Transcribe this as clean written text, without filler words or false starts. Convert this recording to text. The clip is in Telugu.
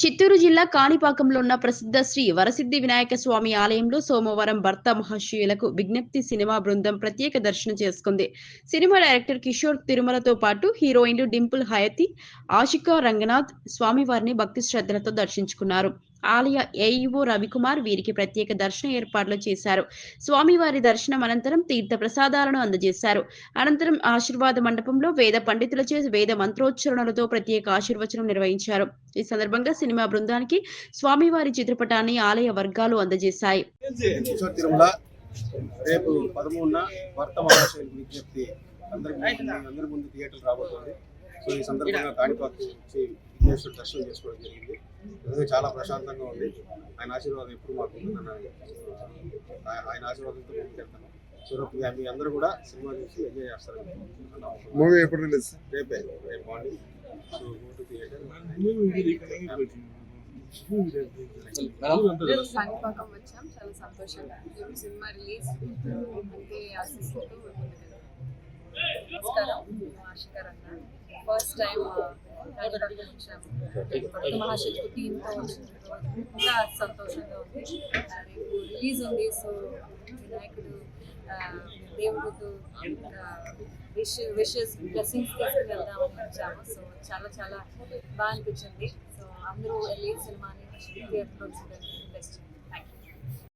చిత్తూరు జిల్లా కాణిపాకంలో ఉన్న ప్రసిద్ధ శ్రీ వరసిద్ధి వినాయక స్వామి ఆలయంలో సోమవారం భర్త మహాశయులకు విజ్ఞప్తి సినిమా బృందం ప్రత్యేక దర్శనం చేసుకుంది. సినిమా డైరెక్టర్ కిషోర్ తిరుమలతో పాటు హీరోయిన్లు డింపుల్ హయతి, ఆషికా రంగనాథ్ స్వామివారిని భక్తి శ్రద్ధలతో దర్శించుకున్నారు. ఆలయ ఏఈఓ రవికుమార్ వీరికి ప్రత్యేక దర్శన ఏర్పాట్లు చేశారు. స్వామివారి దర్శనం అనంతరం తీర్థ ప్రసాదాలను అందజేశారు. అనంతరం ఆశీర్వాద మండపంలో వేద పండితులచే వేద మంత్రోచ్చరణలతో ప్రత్యేక ఆశీర్వచనం నిర్వహించారు. ఈ సందర్భంగా సినిమా బృందానికి స్వామివారి చిత్రపటాన్ని ఆలయ వర్గాలు అందజేశాయి. రేపు 13న భర్త మహాశయులకు విజ్ఞప్తి అందరి ముందు థియేటర్ రాబోతుంది. సో ఈ సందర్భంగా కాణిపాకు వచ్చి విఘ్నేశ్వరుడు దర్శనం చేసుకోవడం జరిగింది. చాలా ప్రశాంతంగా ఉంది. ఆయన ఆశీర్వాదం ఎప్పుడు మాకు ఆయన ఆశీర్వాదంతో ముందుకెళ్తాను. సో మీ అందరూ కూడా సినిమా చూసి ఎంజాయ్ చేస్తారు. మూవీ ఎప్పుడు రిలీజ్? రేపు morning. So go to theatre. Kanipakam వచ్చాం, చాలా సంతోషంగా. సినిమా రిలీజ్ అంటే ఆశిస్తూ నమస్కారం. ఆషికా రంగనాథ్ ఫస్ట్ టైం కాణిపాకం వచ్చాము. భక్త మహాశయులకు టీంతో ఇంకా సంతోషంగా ఉంది. రేపు రిలీజ్ ఉంది. సో వినాయకుడు దేవుడితో విషెస్ బ్లెస్సింగ్స్ తీసుకుని వెళ్దామని వచ్చాము. సో చాలా చాలా బాగా అనిపించింది. సో అందరూ వెళ్ళి సినిమాని థియేటర్లో చూడండి. బెస్ట్.